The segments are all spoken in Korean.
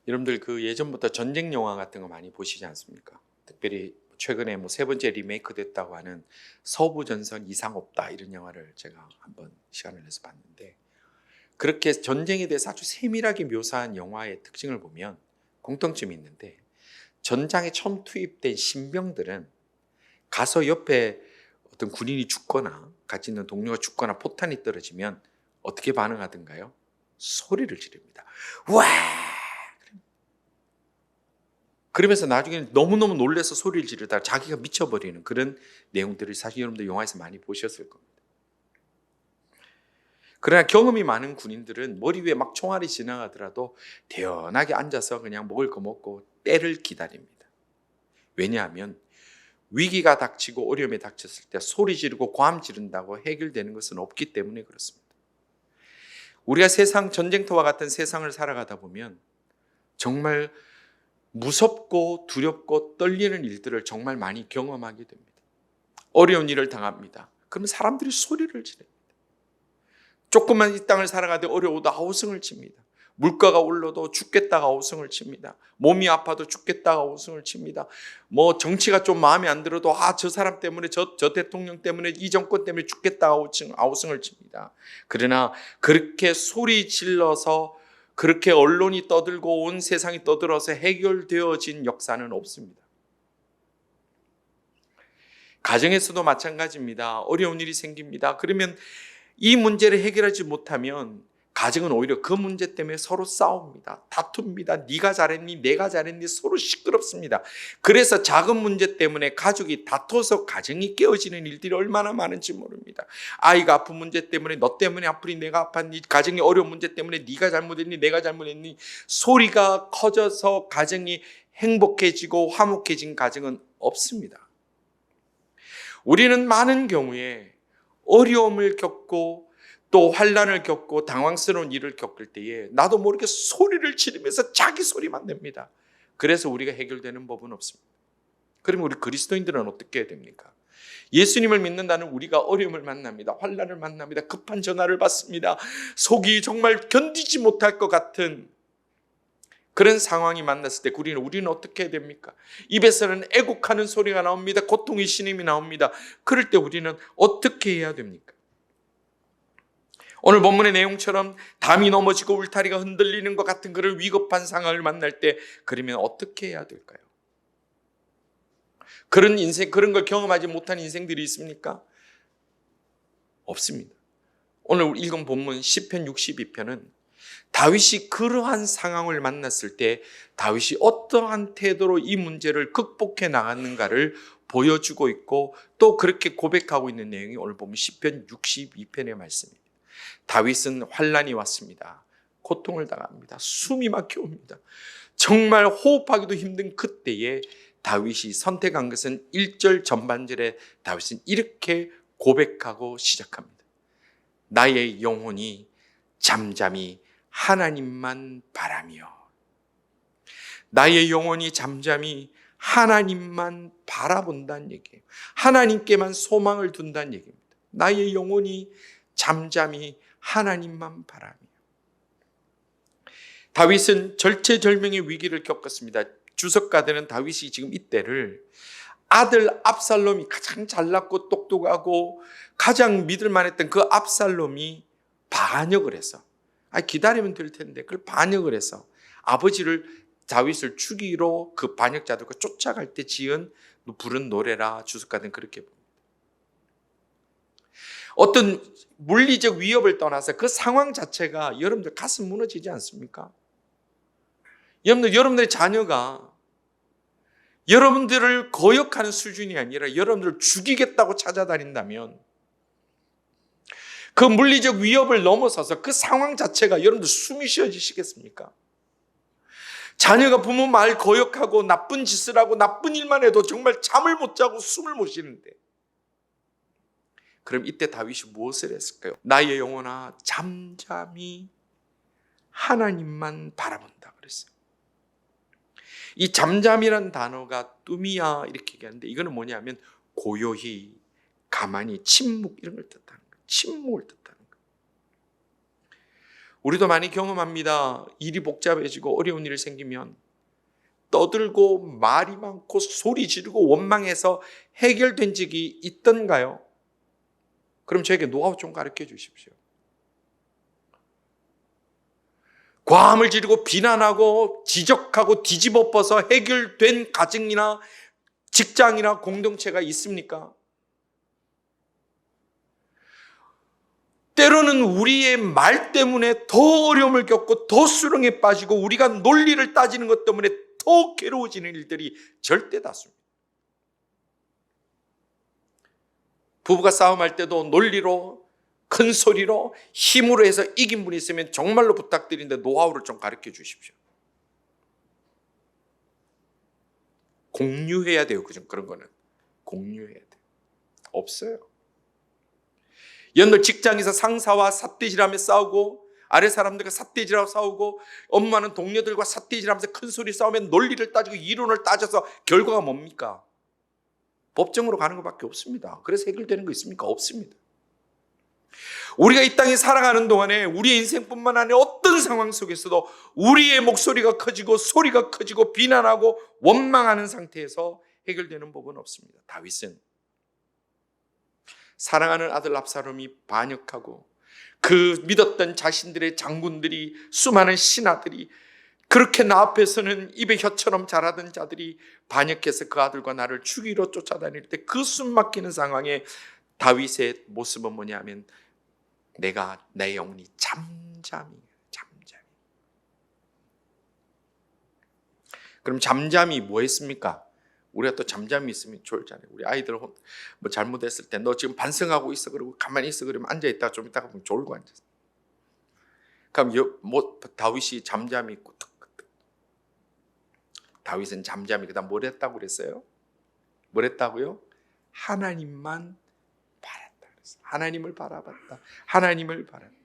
여러분들 그 예전부터 전쟁 영화 같은 거 많이 보시지 않습니까? 특별히 최근에 뭐 세 번째 리메이크 됐다고 하는 서부전선 이상 없다 이런 영화를 제가 한번 시간을 내서 봤는데, 그렇게 전쟁에 대해서 아주 세밀하게 묘사한 영화의 특징을 보면 공통점이 있는데, 전장에 처음 투입된 신병들은 가서 옆에 어떤 군인이 죽거나 같이 있는 동료가 죽거나 포탄이 떨어지면 어떻게 반응하던가요? 소리를 지릅니다. 와! 그러면서 나중에는 너무너무 놀라서 소리를 지르다가 자기가 미쳐버리는 그런 내용들을 사실 여러분들 영화에서 많이 보셨을 겁니다. 그러나 경험이 많은 군인들은 머리 위에 막 총알이 지나가더라도 대연하게 앉아서 그냥 먹을 거 먹고 때를 기다립니다. 왜냐하면 위기가 닥치고 어려움이 닥쳤을 때 소리 지르고 고함 지른다고 해결되는 것은 없기 때문에 그렇습니다. 우리가 전쟁터와 같은 세상을 살아가다 보면 정말 무섭고 두렵고 떨리는 일들을 정말 많이 경험하게 됩니다. 어려운 일을 당합니다. 그러면 사람들이 소리를 지릅니다. 조금만 이 땅을 살아가도 어려워도 아우성을 칩니다. 물가가 올라도 죽겠다가 아우성을 칩니다. 몸이 아파도 죽겠다가 아우성을 칩니다. 뭐 정치가 좀 마음에 안 들어도 저 사람 때문에 저 대통령 때문에 이 정권 때문에 죽겠다가 아우성을 칩니다. 그러나 그렇게 소리 질러서 그렇게 언론이 떠들고 온 세상이 떠들어서 해결되어진 역사는 없습니다. 가정에서도 마찬가지입니다. 어려운 일이 생깁니다. 그러면 이 문제를 해결하지 못하면 가정은 오히려 그 문제 때문에 서로 싸웁니다. 다툽니다. 네가 잘했니? 내가 잘했니? 서로 시끄럽습니다. 그래서 작은 문제 때문에 가족이 다퉈서 가정이 깨어지는 일들이 얼마나 많은지 모릅니다. 아이가 아픈 문제 때문에 너 때문에 아프니 내가 아팠니? 가정이 어려운 문제 때문에 네가 잘못했니? 내가 잘못했니? 소리가 커져서 가정이 행복해지고 화목해진 가정은 없습니다. 우리는 많은 경우에 어려움을 겪고 또 환난을 겪고 당황스러운 일을 겪을 때에 나도 모르게 소리를 지르면서 자기 소리만 냅니다. 그래서 우리가 해결되는 법은 없습니다. 그러면 우리 그리스도인들은 어떻게 해야 됩니까? 예수님을 믿는다는 우리가 어려움을 만납니다. 환난을 만납니다. 급한 전화를 받습니다. 속이 정말 견디지 못할 것 같은 그런 상황이 만났을 때 우리는 어떻게 해야 됩니까? 입에서는 애곡하는 소리가 나옵니다. 고통의 신음이 나옵니다. 그럴 때 우리는 어떻게 해야 됩니까? 오늘 본문의 내용처럼 담이 넘어지고 울타리가 흔들리는 것 같은 그런 위급한 상황을 만날 때 그러면 어떻게 해야 될까요? 그런 걸 경험하지 못한 인생들이 있습니까? 없습니다. 오늘 읽은 본문 시편 62편은 다윗이 그러한 상황을 만났을 때 다윗이 어떠한 태도로 이 문제를 극복해 나갔는가를 보여주고 있고 또 그렇게 고백하고 있는 내용이 오늘 보면 시편 62편의 말씀입니다. 다윗은 환난이 왔습니다. 고통을 당합니다. 숨이 막혀옵니다. 정말 호흡하기도 힘든 그때에 다윗이 선택한 것은 1절 전반절에 다윗은 이렇게 고백하고 시작합니다. 나의 영혼이 잠잠히 하나님만 바라며, 나의 영혼이 잠잠히 하나님만 바라본다는 얘기예요. 하나님께만 소망을 둔다는 얘기입니다. 나의 영혼이 잠잠히 하나님만 바라며. 다윗은 절체절명의 위기를 겪었습니다. 주석가들은 다윗이 지금 이때를 아들 압살롬이 가장 잘났고 똑똑하고 가장 믿을만했던 그 압살롬이 반역을 해서 기다리면 될 텐데 그걸 반역을 해서 아버지를 다윗을 죽이러 그 반역자들과 쫓아갈 때 부른 노래라 주석가들은 그렇게 봅니다. 어떤 물리적 위협을 떠나서 그 상황 자체가 여러분들 가슴 무너지지 않습니까? 여러분들의 자녀가 여러분들을 거역하는 수준이 아니라 여러분들을 죽이겠다고 찾아다닌다면 그 물리적 위협을 넘어서서 그 상황 자체가 여러분들 숨이 쉬어지시겠습니까? 자녀가 부모 말 거역하고 나쁜 짓을 하고 나쁜 일만 해도 정말 잠을 못 자고 숨을 못 쉬는데, 그럼 이때 다윗이 무엇을 했을까요? 나의 영혼아 잠잠히 하나님만 바라본다 그랬어요. 이 잠잠이란 단어가 뚜미야 이렇게 얘기하는데 이거는 뭐냐면 고요히, 가만히, 침묵 이런 걸 뜻하는 거예요. 침묵을 뜻하는 거예요. 우리도 많이 경험합니다. 일이 복잡해지고 어려운 일이 생기면 떠들고 말이 많고 소리 지르고 원망해서 해결된 적이 있던가요? 그럼 저에게 노하우 좀 가르쳐 주십시오. 과함을 지르고 비난하고 지적하고 뒤집어 엎어서 해결된 가정이나 직장이나 공동체가 있습니까? 때로는 우리의 말 때문에 더 어려움을 겪고 더 수렁에 빠지고 우리가 논리를 따지는 것 때문에 더 괴로워지는 일들이 절대 다수입니다. 부부가 싸움할 때도 논리로 큰 소리로 힘으로 해서 이긴 분이 있으면 정말로 부탁드리는데 노하우를 좀 가르쳐 주십시오. 공유해야 돼요. 그런 거는 공유해야 돼요. 없어요. 연들 직장에서 상사와 삿대질하며 싸우고 아래 사람들과 삿대질하고 싸우고 엄마는 동료들과 삿대질하면서 큰 소리 싸우면 논리를 따지고 이론을 따져서 결과가 뭡니까? 법정으로 가는 것밖에 없습니다. 그래서 해결되는 거 있습니까? 없습니다. 우리가 이 땅에 살아가는 동안에 우리의 인생뿐만 아니라 어떤 상황 속에서도 우리의 목소리가 커지고 소리가 커지고 비난하고 원망하는 상태에서 해결되는 법은 없습니다. 다윗은 사랑하는 아들 압살롬이 반역하고 그 믿었던 자신들의 장군들이 수많은 신하들이 그렇게 나 앞에서는 입에 혀처럼 자라던 자들이 반역해서 그 아들과 나를 죽이러 쫓아다닐 때 그 숨막히는 상황에 다윗의 모습은 뭐냐면 내 영혼이 잠잠히. 그럼 잠잠히 뭐 했습니까? 우리가 또 잠잠히 있으면 좋잖아요. 우리 아이들 뭐 잘못했을 때 너 지금 반성하고 있어 그러고 가만히 있어 그러면 앉아있다가 좀 있다가 보면 졸고 앉아서. 그럼 다윗이 잠잠히 있고 다윗은 잠잠히 그다음 뭘 했다고 그랬어요? 뭘 했다고요? 하나님만 바랐다 그랬어요. 하나님을 바라봤다. 하나님을 바랐다.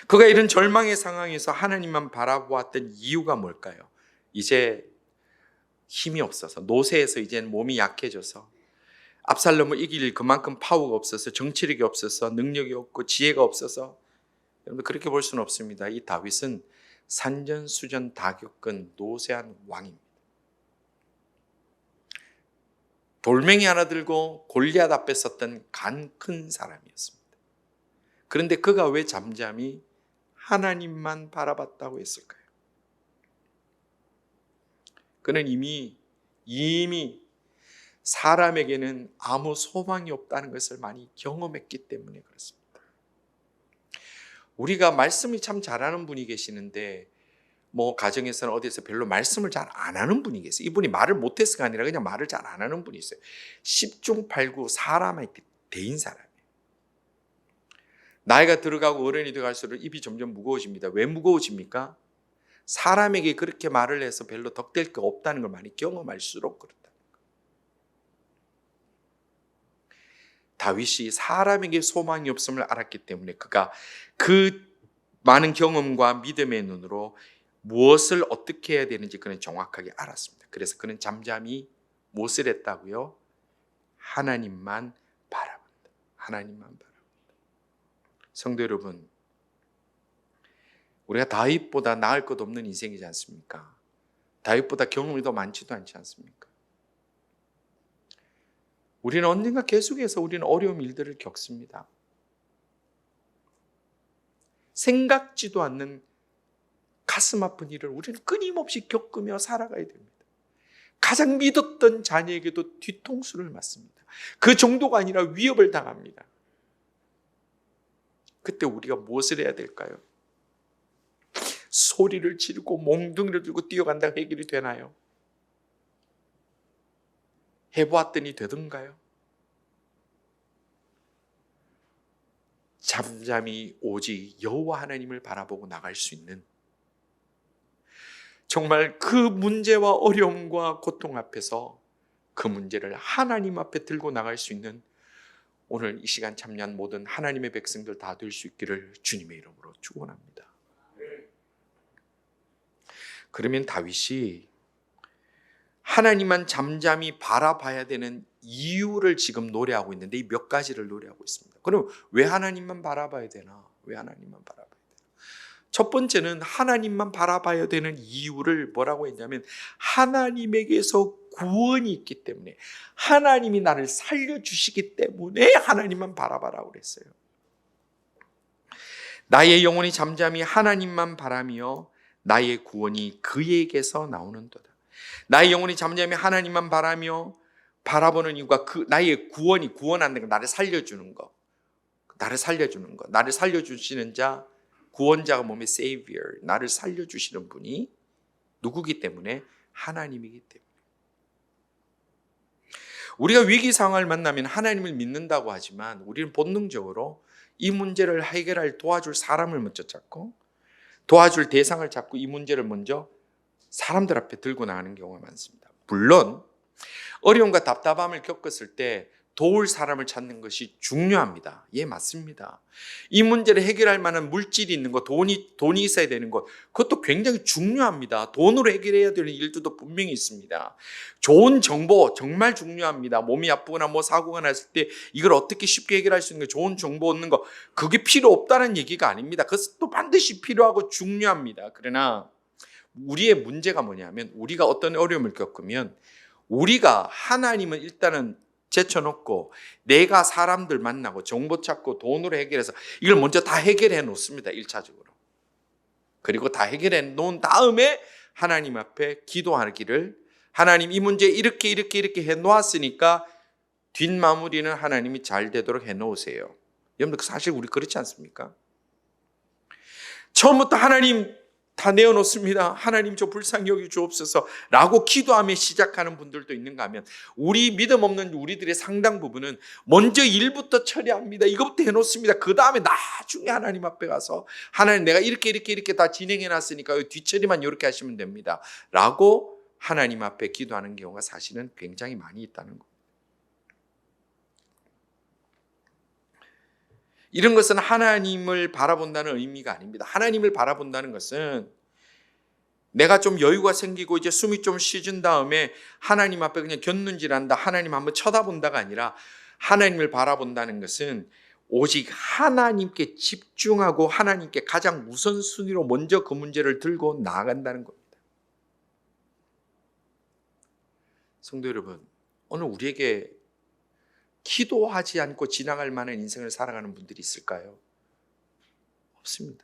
그가 이런 절망의 상황에서 하나님만 바라보았던 이유가 뭘까요? 이제 힘이 없어서 노쇠해서 이제 몸이 약해져서 압살롬을 이길 그만큼 파워가 없어서 정치력이 없어서 능력이 없고 지혜가 없어서 여러분 그렇게 볼 수는 없습니다. 이 다윗은 산전수전 다 겪은 노쇠한 왕입니다. 돌멩이 하나 들고 골리앗 앞에 섰던 간 큰 사람이었습니다. 그런데 그가 왜 잠잠히 하나님만 바라봤다고 했을까요? 그는 이미 사람에게는 아무 소망이 없다는 것을 많이 경험했기 때문에 그렇습니다. 우리가 말씀을 참 잘하는 분이 계시는데 뭐 가정에서는 어디서 별로 말씀을 잘 안 하는 분이 계세요. 이분이 말을 못해서가 아니라 그냥 말을 잘 안 하는 분이 있어요. 10중 8구 사람한테 대인 사람이에요. 나이가 들어가고 어른이 돼갈수록 입이 점점 무거워집니다. 왜 무거워집니까? 사람에게 그렇게 말을 해서 별로 덕될 게 없다는 걸 많이 경험할수록 그렇다. 다윗이 사람에게 소망이 없음을 알았기 때문에 그가 그 많은 경험과 믿음의 눈으로 무엇을 어떻게 해야 되는지 그는 정확하게 알았습니다. 그래서 그는 잠잠히 무엇을 했다고요? 하나님만 바라본다. 하나님만 바라본다. 성도 여러분, 우리가 다윗보다 나을 것 없는 인생이지 않습니까? 다윗보다 경험이 더 많지도 않지 않습니까? 우리는 언젠가 계속해서 우리는 어려운 일들을 겪습니다. 생각지도 않는 가슴 아픈 일을 우리는 끊임없이 겪으며 살아가야 됩니다. 가장 믿었던 자녀에게도 뒤통수를 맞습니다. 그 정도가 아니라 위협을 당합니다. 그때 우리가 무엇을 해야 될까요? 소리를 지르고 몽둥이를 들고 뛰어간다고 해결이 되나요? 해보았더니 되던가요? 잠잠히 오직 여호와 하나님을 바라보고 나갈 수 있는, 정말 그 문제와 어려움과 고통 앞에서 그 문제를 하나님 앞에 들고 나갈 수 있는 오늘 이 시간 참여한 모든 하나님의 백성들 다 될 수 있기를 주님의 이름으로 축원합니다. 그러면 다윗이 하나님만 잠잠히 바라봐야 되는 이유를 지금 노래하고 있는데 이 몇 가지를 노래하고 있습니다. 그럼 왜 하나님만 바라봐야 되나? 왜 하나님만 바라봐야 되나? 첫 번째는 하나님만 바라봐야 되는 이유를 뭐라고 했냐면 하나님에게서 구원이 있기 때문에, 하나님이 나를 살려주시기 때문에 하나님만 바라봐라고 그랬어요. 나의 영혼이 잠잠히 하나님만 바라며 나의 구원이 그에게서 나오는도다. 나의 영혼이 잠잠히 하나님만 바라며 바라보는 이유가 그 나의 구원이, 구원하는 거, 나를 살려주는 거, 나를 살려주시는 자, 구원자가 몸의 Savior, 나를 살려주시는 분이 누구기 때문에? 하나님이기 때문에. 우리가 위기 상황을 만나면 하나님을 믿는다고 하지만 우리는 본능적으로 이 문제를 해결할 도와줄 사람을 먼저 찾고, 도와줄 대상을 찾고 이 문제를 먼저 사람들 앞에 들고 나가는 경우가 많습니다. 물론 어려움과 답답함을 겪었을 때 도울 사람을 찾는 것이 중요합니다. 예, 맞습니다. 이 문제를 해결할 만한 물질이 있는 것, 돈이 있어야 되는 것, 그것도 굉장히 중요합니다. 돈으로 해결해야 되는 일들도 분명히 있습니다. 좋은 정보 정말 중요합니다. 몸이 아프거나 사고가 났을 때 이걸 어떻게 쉽게 해결할 수 있는 거, 좋은 정보 얻는 거, 그게 필요 없다는 얘기가 아닙니다. 그것도 반드시 필요하고 중요합니다. 그러나 우리의 문제가 뭐냐면, 우리가 어떤 어려움을 겪으면 우리가 하나님은 일단은 제쳐놓고 내가 사람들 만나고 정보 찾고 돈으로 해결해서 이걸 먼저 다 해결해 놓습니다. 1차적으로. 그리고 다 해결해 놓은 다음에 하나님 앞에 기도하기를, 하나님 이 문제 이렇게 해 놓았으니까 뒷마무리는 하나님이 잘 되도록 해 놓으세요. 여러분들 사실 우리 그렇지 않습니까? 처음부터 하나님 다 내어놓습니다. 하나님 저 불쌍히 여겨 주옵소서 라고 기도하며 시작하는 분들도 있는가 하면, 우리 믿음 없는 우리들의 상당 부분은 먼저 일부터 처리합니다. 이것부터 해놓습니다. 그 다음에 나중에 하나님 앞에 가서 하나님 내가 이렇게 다 진행해 놨으니까 뒷처리만 이렇게 하시면 됩니다 라고 하나님 앞에 기도하는 경우가 사실은 굉장히 많이 있다는 겁니다. 이런 것은 하나님을 바라본다는 의미가 아닙니다. 하나님을 바라본다는 것은 내가 좀 여유가 생기고 이제 숨이 좀 쉬진 다음에 하나님 앞에 그냥 곁눈질한다, 하나님 한번 쳐다본다가 아니라, 하나님을 바라본다는 것은 오직 하나님께 집중하고 하나님께 가장 우선순위로 먼저 그 문제를 들고 나아간다는 겁니다. 성도 여러분, 오늘 우리에게 기도하지 않고 지나갈 만한 인생을 살아가는 분들이 있을까요? 없습니다.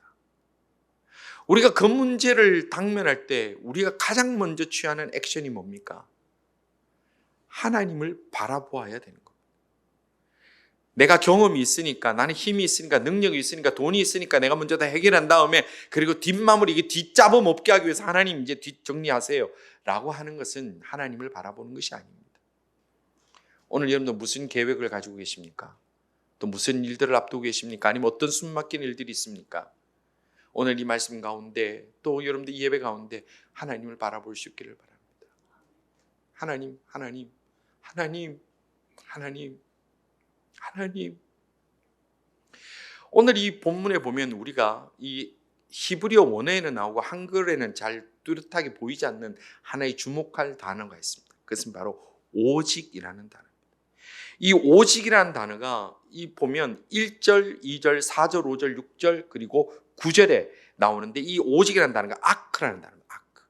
우리가 그 문제를 당면할 때 우리가 가장 먼저 취하는 액션이 뭡니까? 하나님을 바라보아야 되는 겁니다. 내가 경험이 있으니까, 나는 힘이 있으니까, 능력이 있으니까, 돈이 있으니까 내가 먼저 다 해결한 다음에, 그리고 뒷마무리, 이게 뒷잡음 없게 하기 위해서 하나님 이제 뒷정리하세요 라고 하는 것은 하나님을 바라보는 것이 아닙니다. 오늘 여러분들 무슨 계획을 가지고 계십니까? 또 무슨 일들을 앞두고 계십니까? 아니면 어떤 숨막힌 일들이 있습니까? 오늘 이 말씀 가운데, 또 여러분들 이 예배 가운데 하나님을 바라볼 수 있기를 바랍니다. 하나님, 하나님, 하나님, 하나님, 하나님. 오늘 이 본문에 보면 우리가 이 히브리어 원어에는 나오고 한글에는 잘 뚜렷하게 보이지 않는 하나의 주목할 단어가 있습니다. 그것은 바로 오직이라는 단어입니다. 이 오직이라는 단어가 이 보면 1절, 2절, 4절, 5절, 6절 그리고 9절에 나오는데, 이 오직이라는 단어가 아크라는 단어입니다. 아크.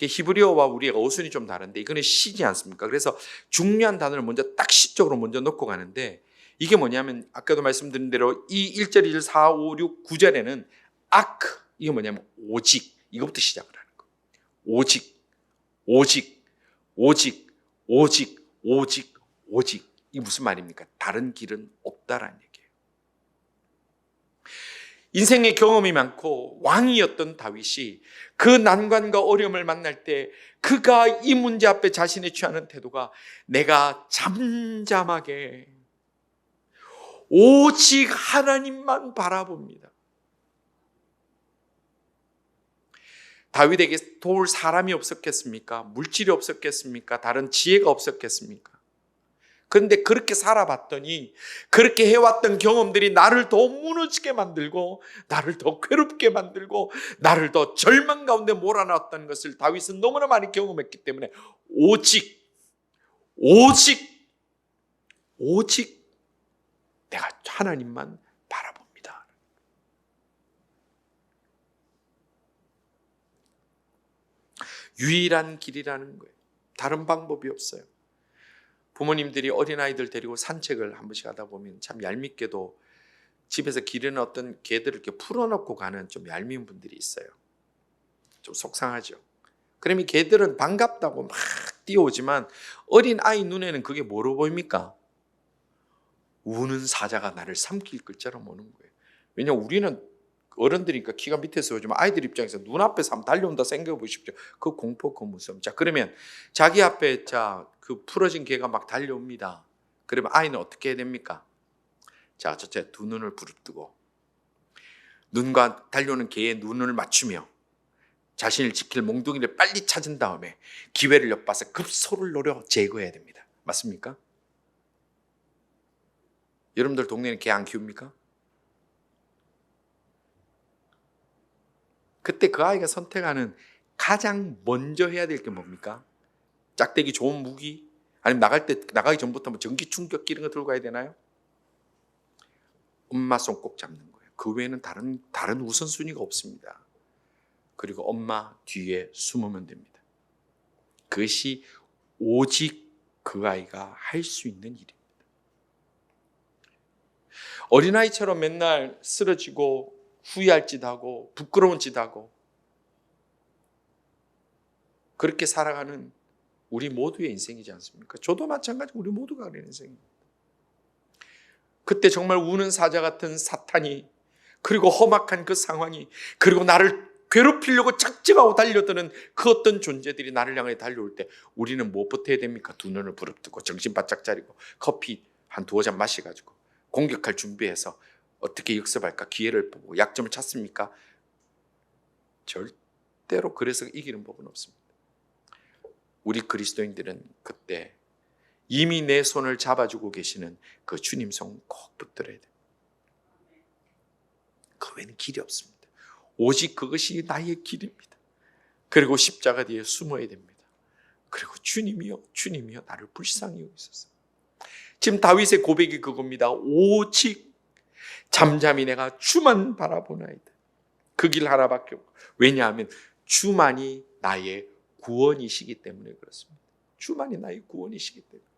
히브리어와 우리가 어순이 좀 다른데 이거는 시지 않습니까? 그래서 중요한 단어를 먼저 딱 시적으로 먼저 넣고 가는데, 이게 뭐냐면 아까도 말씀드린 대로 이 1절, 2절, 4, 5, 6, 9절에는 아크, 이게 뭐냐면 오직, 이것부터 시작을 하는 거예요. 오직, 오직, 오직, 오직, 오직, 오직. 이게 무슨 말입니까? 다른 길은 없다라는 얘기예요. 인생의 경험이 많고 왕이었던 다윗이 그 난관과 어려움을 만날 때 그가 이 문제 앞에 자신이 취하는 태도가, 내가 잠잠하게 오직 하나님만 바라봅니다. 다윗에게 도울 사람이 없었겠습니까? 물질이 없었겠습니까? 다른 지혜가 없었겠습니까? 그런데 그렇게 살아봤더니, 그렇게 해왔던 경험들이 나를 더 무너지게 만들고, 나를 더 괴롭게 만들고, 나를 더 절망 가운데 몰아넣었다는 것을 다윗은 너무나 많이 경험했기 때문에 오직 오직 내가 하나님만 바라봅니다. 유일한 길이라는 거예요. 다른 방법이 없어요. 부모님들이 어린아이들 데리고 산책을 한 번씩 하다 보면 참 얄밉게도 집에서 기르는 어떤 개들을 이렇게 풀어놓고 가는 좀 얄미운 분들이 있어요. 좀 속상하죠. 그러면 개들은 반갑다고 막 뛰어오지만 어린아이 눈에는 그게 뭐로 보입니까? 우는 사자가 나를 삼킬 것처럼 오는 거예요. 왜냐하면 우리는 어른들이니까 키가 밑에서 오지만 아이들 입장에서 눈앞에서 한번 달려온다 생각해보십시오. 그 공포, 그 무서움. 자, 그러면 자기 앞에 그 풀어진 개가 막 달려옵니다. 그러면 아이는 어떻게 해야 됩니까? 자, 첫째, 두 눈을 부릅뜨고 눈과 달려오는 개의 눈을 맞추며 자신을 지킬 몽둥이를 빨리 찾은 다음에 기회를 엿봐서 급소를 노려 제거해야 됩니다. 맞습니까? 여러분들 동네는 개 안 키웁니까? 그때 그 아이가 선택하는 가장 먼저 해야 될 게 뭡니까? 짝대기 좋은 무기? 아니면 나가기 전부터 뭐 전기 충격기 이런 거 들고 가야 되나요? 엄마 손 꼭 잡는 거예요. 그 외에는 다른 우선순위가 없습니다. 그리고 엄마 뒤에 숨으면 됩니다. 그것이 오직 그 아이가 할 수 있는 일입니다. 어린아이처럼 맨날 쓰러지고 후회할 짓 하고 부끄러운 짓 하고 그렇게 살아가는 우리 모두의 인생이지 않습니까? 저도 마찬가지 우리 모두가 그런 인생입니다. 그때 정말 우는 사자 같은 사탄이 그리고 험악한 그 상황이 그리고 나를 괴롭히려고 착증하고 달려드는 그 어떤 존재들이 나를 향해 달려올 때 우리는 무엇부터 해야 됩니까? 두 눈을 부릅뜨고 정신 바짝 차리고 커피 한 두어 잔 마셔가지고 공격할 준비해서 어떻게 역습할까 기회를 보고 약점을 찾습니까? 절대로 그래서 이기는 법은 없습니다. 우리 그리스도인들은 그때 이미 내 손을 잡아주고 계시는 그 주님 손 꼭 붙들어야 돼요. 그 외에는 길이 없습니다. 오직 그것이 나의 길입니다. 그리고 십자가 뒤에 숨어야 됩니다. 그리고 주님이여 주님이여 나를 불쌍히 여기소서. 지금 다윗의 고백이 그겁니다. 오직 잠잠히 내가 주만 바라보나이다. 그 길 하나밖에 없고 왜냐하면 주만이 나의 구원이시기 때문에 그렇습니다. 주만이 나의 구원이시기 때문에.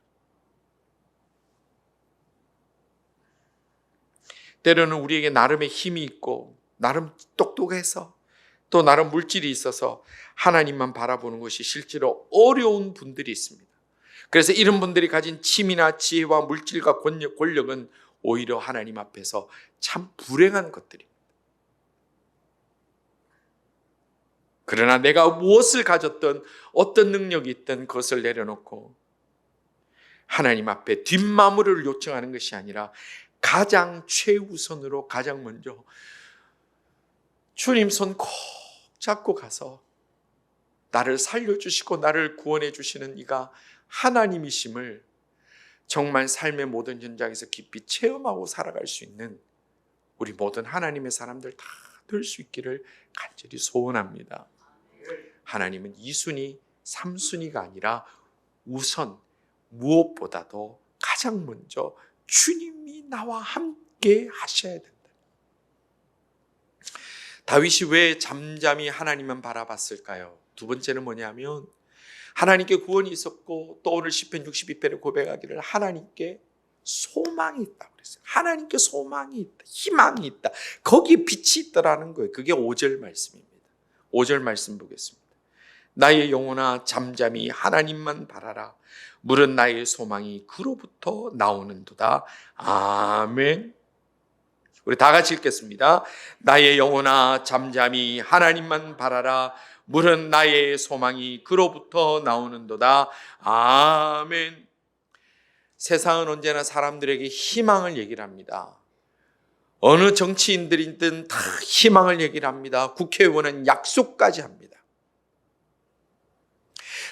때로는 우리에게 나름의 힘이 있고 나름 똑똑해서 또 나름 물질이 있어서 하나님만 바라보는 것이 실제로 어려운 분들이 있습니다. 그래서 이런 분들이 가진 힘이나 지혜와 물질과 권력은 오히려 하나님 앞에서 참 불행한 것들입니다. 그러나 내가 무엇을 가졌든 어떤 능력이 있든 그것을 내려놓고 하나님 앞에 뒷마무리를 요청하는 것이 아니라 가장 최우선으로 가장 먼저 주님 손 꼭 잡고 가서 나를 살려주시고 나를 구원해 주시는 이가 하나님이심을 정말 삶의 모든 현장에서 깊이 체험하고 살아갈 수 있는 우리 모든 하나님의 사람들 다 될 수 있기를 간절히 소원합니다. 하나님은 2순위, 3순위가 아니라 우선 무엇보다도 가장 먼저 주님이 나와 함께 하셔야 된다. 다윗이 왜 잠잠히 하나님만 바라봤을까요? 두 번째는 뭐냐면 하나님께 구원이 있었고 또 오늘 시편 62편에 고백하기를 하나님께 소망이 있다고 그랬어요. 하나님께 소망이 있다. 희망이 있다. 거기에 빛이 있다라는 거예요. 그게 5절 말씀입니다. 5절 말씀 보겠습니다. 나의 영혼아 잠잠히 하나님만 바라라. 물은 나의 소망이 그로부터 나오는도다. 아멘. 우리 다 같이 읽겠습니다. 나의 영혼아 잠잠히 하나님만 바라라. 물은 나의 소망이 그로부터 나오는도다. 아멘. 세상은 언제나 사람들에게 희망을 얘기를 합니다. 어느 정치인들이든 다 희망을 얘기를 합니다. 국회의원은 약속까지 합니다.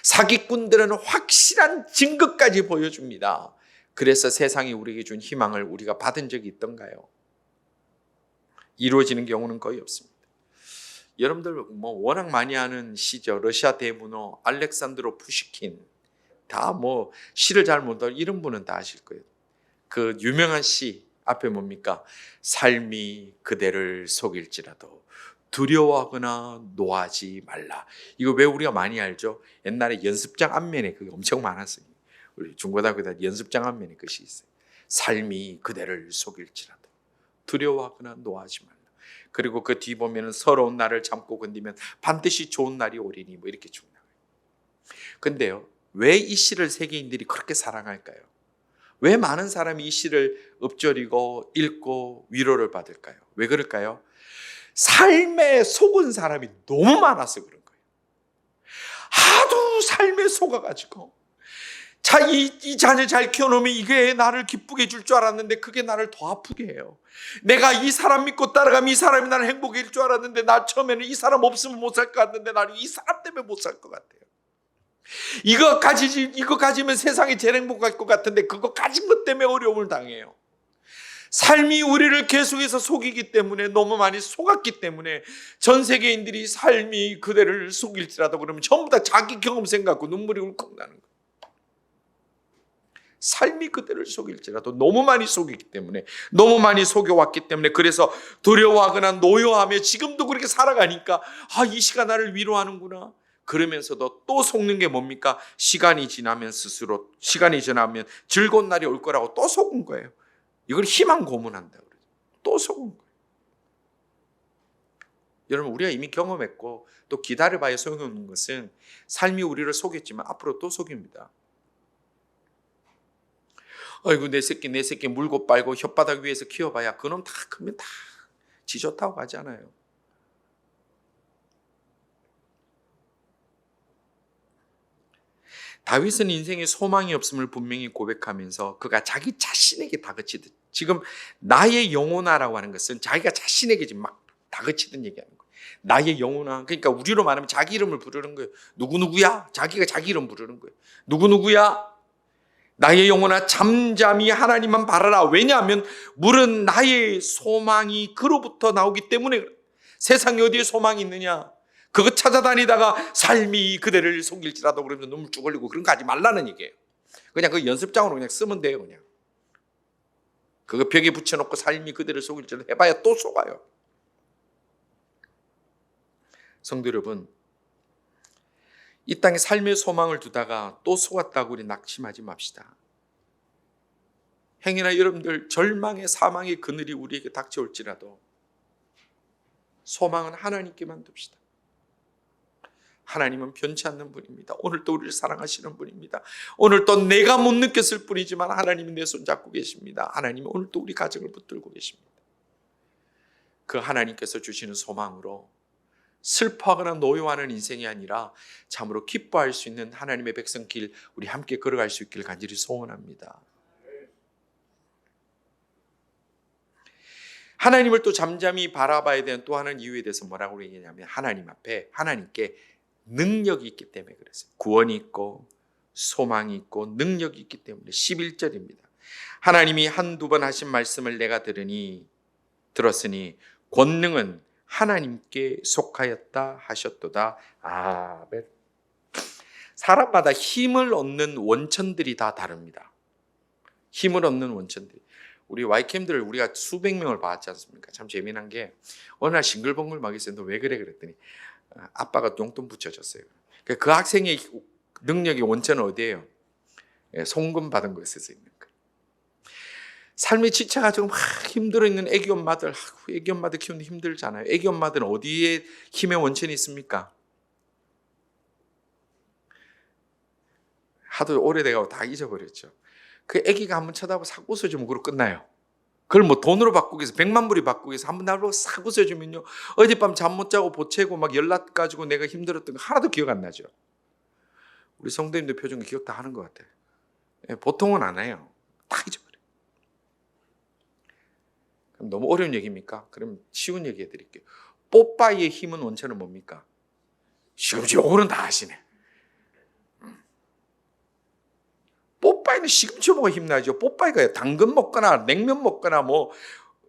사기꾼들은 확실한 증거까지 보여줍니다. 그래서 세상이 우리에게 준 희망을 우리가 받은 적이 있던가요? 이루어지는 경우는 거의 없습니다. 여러분들 워낙 많이 아는 시죠. 러시아 대문호 알렉산드로 푸시킨 다 시를 잘 못하고 이런 분은 다 아실 거예요. 그 유명한 시 앞에 뭡니까? 삶이 그대를 속일지라도 두려워하거나 노하지 말라. 이거 왜 우리가 많이 알죠? 옛날에 연습장 앞면에 그게 엄청 많았어요. 우리 중고등학교 때 연습장 앞면에 그 시 있어요. 삶이 그대를 속일지라도 두려워하거나 노하지 말라. 그리고 그 뒤 보면은 서러운 날을 참고 견디면 반드시 좋은 날이 오리니 뭐 이렇게 쭉 나와요. 근데요, 왜 이 시를 세계인들이 그렇게 사랑할까요? 왜 많은 사람이 이 시를 읊조리고 읽고 위로를 받을까요? 왜 그럴까요? 삶에 속은 사람이 너무 많아서 그런 거예요. 하도 삶에 속아가지고 이 자녀 잘 키워놓으면 이게 나를 기쁘게 해줄 줄 알았는데 그게 나를 더 아프게 해요. 내가 이 사람 믿고 따라가면 이 사람이 나를 행복해 해줄 줄 알았는데 나 처음에는 이 사람 없으면 못 살 것 같는데 나는 이 사람 때문에 못 살 것 같아요. 이거 가지면 세상이 제일 행복할 것 같은데 그거 가진 것 때문에 어려움을 당해요. 삶이 우리를 계속해서 속이기 때문에, 너무 많이 속았기 때문에 전 세계인들이 삶이 그대를 속일지라도 그러면 전부 다 자기 경험 생각하고 눈물이 울컥 나는 거예요. 삶이 그대를 속일지라도 너무 많이 속이기 때문에, 너무 많이 속여왔기 때문에, 그래서 두려워하거나 노여하며 지금도 그렇게 살아가니까 이 시가 나를 위로하는구나. 그러면서도 또 속는 게 뭡니까? 시간이 지나면 즐거운 날이 올 거라고 또 속은 거예요. 이걸 희망 고문한다 그러죠. 또 속은 거예요. 여러분, 우리가 이미 경험했고 또 기다려봐야 소용없는 것은 삶이 우리를 속였지만 앞으로 또 속입니다. 아이고 내 새끼 물고 빨고 혓바닥 위에서 키워봐야 그놈 다 크면 다 지 좋다고 가잖아요. 다윗은 인생에 소망이 없음을 분명히 고백하면서 그가 자기 자신에게 다그치듯, 지금 나의 영혼아라고 하는 것은 자기가 자신에게 지금 막 다그치듯 얘기하는 거예요. 나의 영혼아, 그러니까 우리로 말하면 자기 이름을 부르는 거예요. 누구누구야? 자기가 자기 이름 부르는 거예요. 누구누구야? 나의 영혼아 잠잠히 하나님만 바라라. 왜냐하면 물은 나의 소망이 그로부터 나오기 때문에. 세상에 어디에 소망이 있느냐? 그거 찾아다니다가 삶이 그대를 속일지라도 그러면서 눈물 쭉 흘리고 그런 거 하지 말라는 얘기예요. 그냥 그 연습장으로 그냥 쓰면 돼요. 그냥 그거 벽에 붙여놓고 삶이 그대를 속일지라도 해봐야 또 속아요. 성도 여러분, 이 땅에 삶의 소망을 두다가 또 속았다고 우리 낙심하지 맙시다. 행여나 여러분들 절망의 사망의 그늘이 우리에게 닥쳐올지라도 소망은 하나님께만 둡시다. 하나님은 변치 않는 분입니다. 오늘도 우리를 사랑하시는 분입니다. 오늘도 내가 못 느꼈을 뿐이지만 하나님이 내 손 잡고 계십니다. 하나님은 오늘도 우리 가정을 붙들고 계십니다. 그 하나님께서 주시는 소망으로 슬퍼하거나 노여워하는 인생이 아니라 참으로 기뻐할 수 있는 하나님의 백성길 우리 함께 걸어갈 수 있기를 간절히 소원합니다. 하나님을 또 잠잠히 바라봐야 되는 또 하나의 이유에 대해서 뭐라고 얘기하냐면, 하나님 앞에 하나님께 능력이 있기 때문에 그랬어요. 구원이 있고 소망이 있고 능력이 있기 때문에. 11절입니다. 하나님이 한두 번 하신 말씀을 내가 들었으니 권능은 하나님께 속하였다 하셨도다. 아멘. 사람마다 힘을 얻는 원천들이 다 다릅니다. 힘을 얻는 원천들이. 우리 와이캠들을 우리가 수백 명을 봤지 않습니까? 참 재미난 게 어느 날 싱글벙글 막 있어요. 너 왜 그래? 그랬더니 아빠가 용돈 붙여줬어요. 그 학생의 능력의 원천은 어디예요? 송금 받은 것에서 있는 거예요. 삶이 지쳐가지고 막 힘들어 있는 애기 엄마들, 애기 엄마들 키우는 힘들잖아요. 애기 엄마들은 어디에 힘의 원천이 있습니까? 하도 오래돼가고 다 잊어버렸죠. 그 애기가 한번 쳐다보고 싹 웃어주면 그로 끝나요. 그걸 뭐 돈으로 바꾸기 위해서 100만 불이 바꾸기 위해서 한번 나보고 싹 웃어주면요, 어젯밤 잠 못 자고 보채고 막 연락 가지고 내가 힘들었던 거 하나도 기억 안 나죠. 우리 성도님들 표정은 기억 다 하는 것 같아요. 보통은 안 해요. 다 잊어버려요. 그럼 너무 어려운 얘기입니까? 그럼 쉬운 얘기 해드릴게요. 뽀빠이의 힘은 원천은 뭡니까? 시금치 오늘은 다 아시네. 뽀빠이는 시금치 먹어 힘나죠. 뽀빠이가 당근 먹거나 냉면 먹거나 뭐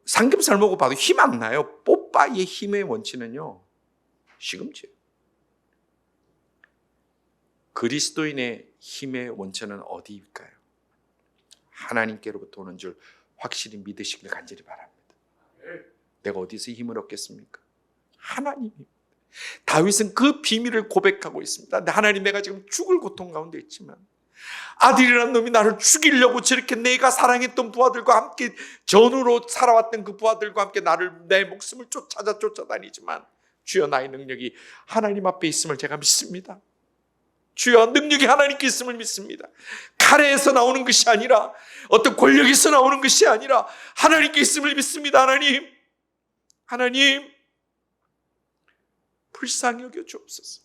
삼겹살 먹어봐도 힘 안 나요. 뽀빠이의 힘의 원천은요, 시금치예요. 그리스도인의 힘의 원천은 어디일까요? 하나님께로부터 오는 줄 확실히 믿으시길 간절히 바랍니다. 내가 어디서 힘을 얻겠습니까? 하나님입니다. 다윗은 그 비밀을 고백하고 있습니다. 하나님, 내가 지금 죽을 고통 가운데 있지만 아들이라는 놈이 나를 죽이려고 저렇게 내가 사랑했던 부하들과 함께 전으로 살아왔던 그 부하들과 함께 내 목숨을 쫓아다니지만 주여, 나의 능력이 하나님 앞에 있음을 제가 믿습니다. 주여, 능력이 하나님께 있음을 믿습니다. 칼에서 나오는 것이 아니라, 어떤 권력에서 나오는 것이 아니라 하나님께 있음을 믿습니다. 하나님 불쌍히 여겨 주옵소서.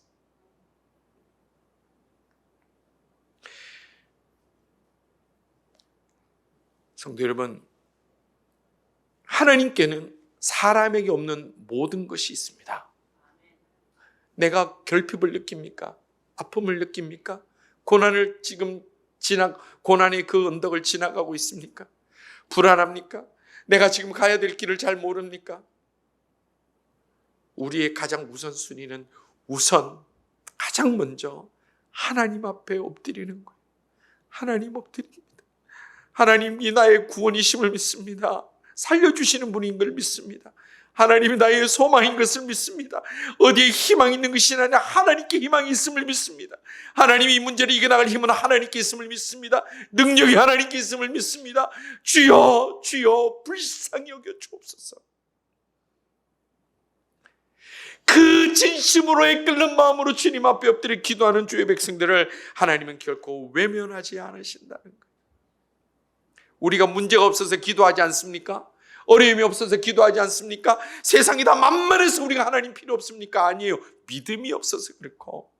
성도 여러분, 하나님께는 사람에게 없는 모든 것이 있습니다. 내가 결핍을 느낍니까? 아픔을 느낍니까? 고난의 그 언덕을 지나가고 있습니까? 불안합니까? 내가 지금 가야 될 길을 잘 모릅니까? 우리의 가장 우선순위는 가장 먼저 하나님 앞에 엎드리는 거예요. 하나님 엎드립니다. 하나님이 나의 구원이심을 믿습니다. 살려주시는 분인 걸 믿습니다. 하나님이 나의 소망인 것을 믿습니다. 어디에 희망이 있는 것이 아니라 하나님께 희망이 있음을 믿습니다. 하나님이 이 문제를 이겨나갈 힘은 하나님께 있음을 믿습니다. 능력이 하나님께 있음을 믿습니다. 주여, 주여, 불쌍히 여겨 주옵소서. 그 진심으로 끓는 마음으로 주님 앞에 엎드려 기도하는 주의 백성들을 하나님은 결코 외면하지 않으신다는 거예요. 우리가 문제가 없어서 기도하지 않습니까? 어려움이 없어서 기도하지 않습니까? 세상이 다 만만해서 우리가 하나님 필요 없습니까? 아니에요. 믿음이 없어서 그렇고,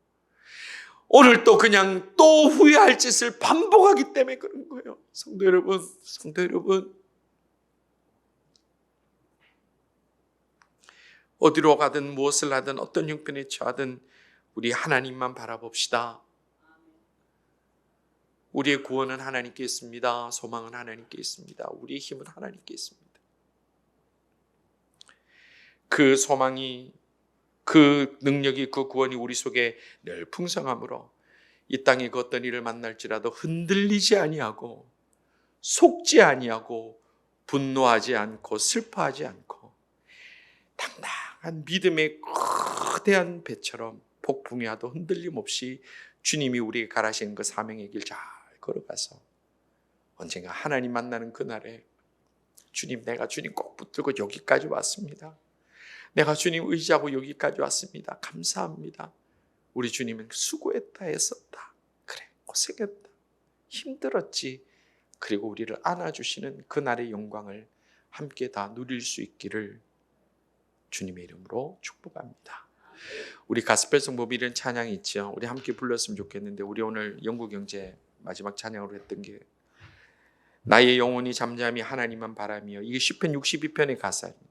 오늘 또 그냥 또 후회할 짓을 반복하기 때문에 그런 거예요. 성도 여러분, 어디로 가든 무엇을 하든 어떤 형편에 처하든 우리 하나님만 바라봅시다. 우리의 구원은 하나님께 있습니다. 소망은 하나님께 있습니다. 우리의 힘은 하나님께 있습니다. 그 소망이, 그 능력이, 그 구원이 우리 속에 늘 풍성함으로 이 땅에 그 어떤 일을 만날지라도 흔들리지 아니하고, 속지 아니하고, 분노하지 않고, 슬퍼하지 않고, 당당한 믿음의 거대한 배처럼 폭풍이 와도 흔들림 없이 주님이 우리에게 가라시는 그 사명의 길 잘 걸어가서 언젠가 하나님 만나는 그날에, 주님, 내가 주님 꼭 붙들고 여기까지 왔습니다. 내가 주님 의지하고 여기까지 왔습니다. 감사합니다. 우리 주님은 수고했다, 애썼다. 그래, 고생했다. 힘들었지. 그리고 우리를 안아주시는 그날의 영광을 함께 다 누릴 수 있기를 주님의 이름으로 축복합니다. 우리 가스펠 성보비는 찬양이 있죠. 우리 함께 불렀으면 좋겠는데, 우리 오늘 영구경제 마지막 찬양으로 했던 게 나의 영혼이 잠잠히 하나님만 바라며, 이게 시편 62편의 가사입니다.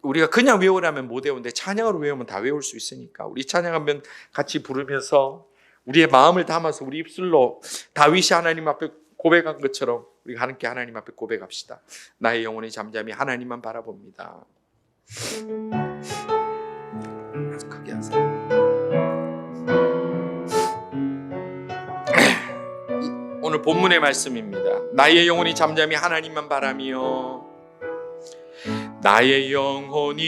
우리가 그냥 외우라면 못 외우는데 찬양으로 외우면 다 외울 수 있으니까 우리 찬양하면 같이 부르면서 우리의 마음을 담아서 우리 입술로 다윗이 하나님 앞에 고백한 것처럼 우리가 함께 하나님 앞에 고백합시다. 나의 영혼이 잠잠히 하나님만 바라봅니다. 크게 하세요. 오늘 본문의 말씀입니다. 나의 영혼이 잠잠히 하나님만 바라며, 나의 영혼이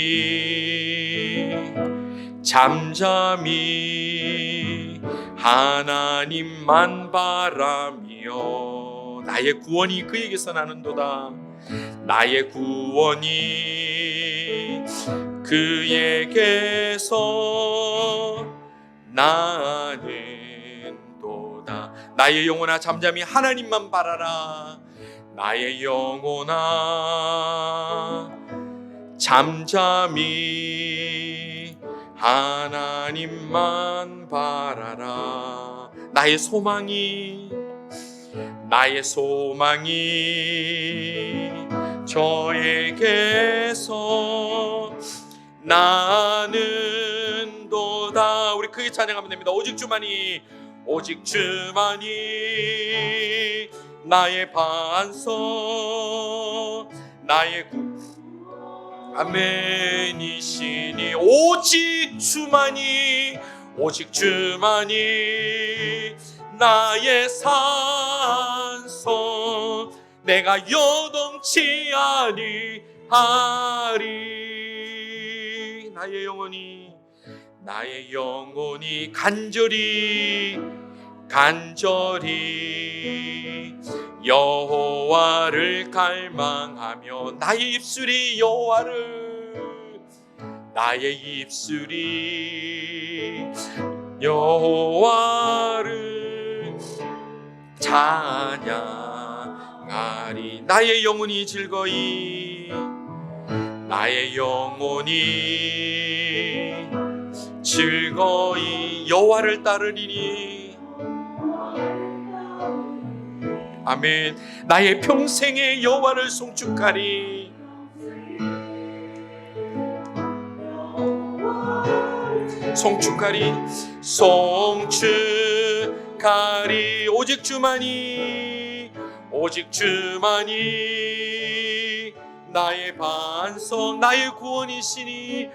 잠잠히 하나님만 바라며, 나의 구원이 그에게서 나는도다. 나의 구원이 그에게서 나는도다. 나의 영혼아, 잠잠히 하나님만 바라라. 나의 영혼아, 잠잠히 하나님만 바라라. 나의 소망이 저에게서 나는도다. 우리 크게 찬양하면 됩니다. 오직 주만이 나의 반석, 나의 아멘이시니, 오직 주만이 나의 산소, 반성 내가 요동치 아니하리. 나의 영혼이 간절히 여호와를 갈망하며 나의 입술이 여호와를 찬양하리. 나의 영혼이 즐거이 여호와를 따르리니. 아멘. 나의 평생에 여호와를 송축하리. 오직 주만이 나의 반성 나의 구원이시니.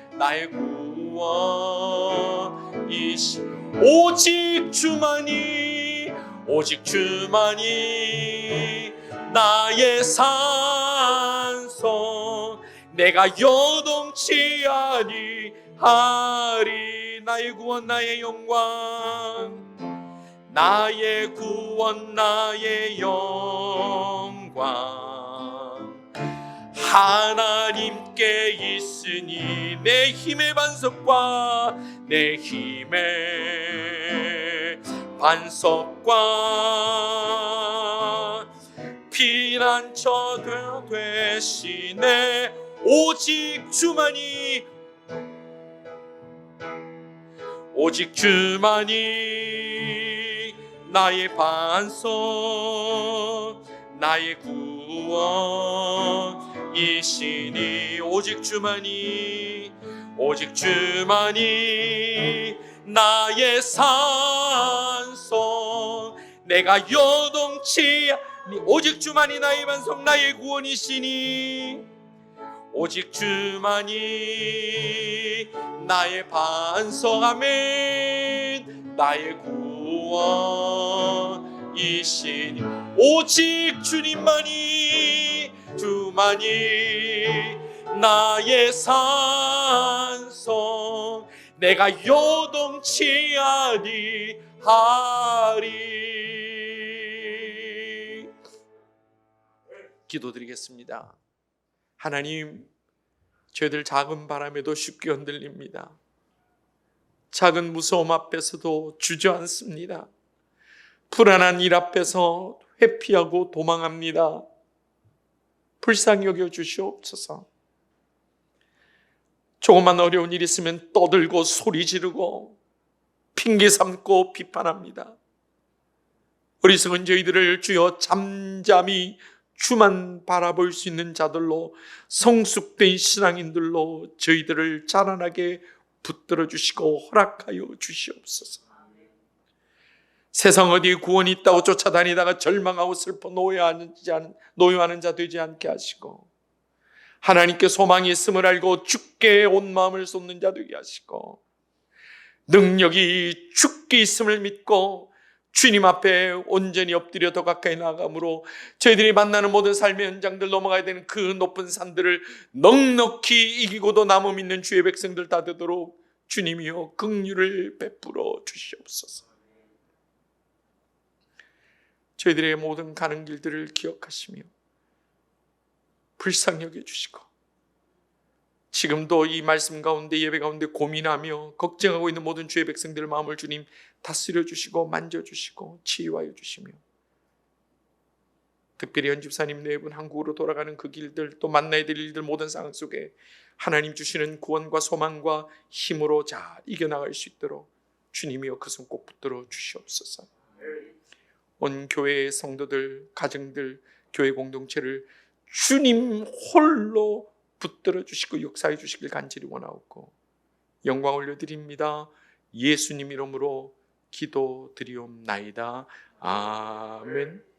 오직 주만이 나의 산성 내가 요동치 아니하리. 나의 구원 나의 영광 나의 구원 나의 영광 하나님께 있으니 내 힘의 반석과 피난처 되시네. 오직 주만이 나의 반석 나의 구원이시니. 오직 주만이 나의 산성 내가 요동치 오직 주만이 나의 반석 나의 구원이시니. 오직 주만이 나의 반석 아멘 나의 구원이시니. 오직 주만이 나의 산성 내가 요동치 아니하리. 기도드리겠습니다. 하나님, 저희들 작은 바람에도 쉽게 흔들립니다. 작은 무서움 앞에서도 주저앉습니다. 불안한 일 앞에서 회피하고 도망합니다. 불쌍히 여겨 주시옵소서. 조금만 어려운 일 있으면 떠들고 소리 지르고 핑계 삼고 비판합니다. 어리석은 저희들을 주여 잠잠히 주만 바라볼 수 있는 자들로 성숙된 신앙인들로 저희들을 자라나게 붙들어 주시고 허락하여 주시옵소서. 세상 어디에 구원이 있다고 쫓아다니다가 절망하고 슬퍼 노여하는 자 되지 않게 하시고 하나님께 소망이 있음을 알고 주께 온 마음을 쏟는 자 되게 하시고 능력이 주께 있음을 믿고 주님 앞에 온전히 엎드려 더 가까이 나아감으로 저희들이 만나는 모든 삶의 현장들 넘어가야 되는 그 높은 산들을 넉넉히 이기고도 남음 있는 주의 백성들 다 되도록 주님이여 긍휼을 베풀어 주시옵소서. 저희들의 모든 가는 길들을 기억하시며 불쌍히 여겨주시고 지금도 이 말씀 가운데 예배 가운데 고민하며 걱정하고 있는 모든 주의 백성들의 마음을 주님 다스려 주시고 만져주시고 치유하여 주시며 특별히 연집사님 네 분 한국으로 돌아가는 그 길들 또 만나야 될 일들 모든 상황 속에 하나님 주시는 구원과 소망과 힘으로 잘 이겨나갈 수 있도록 주님이여 그 손 꼭 붙들어 주시옵소서. 온 교회의 성도들, 가정들, 교회 공동체를 주님 홀로 붙들어 주시고 역사해 주시길 간절히 원하옵고 영광 올려드립니다. 예수님 이름으로 기도드리옵나이다. 아멘.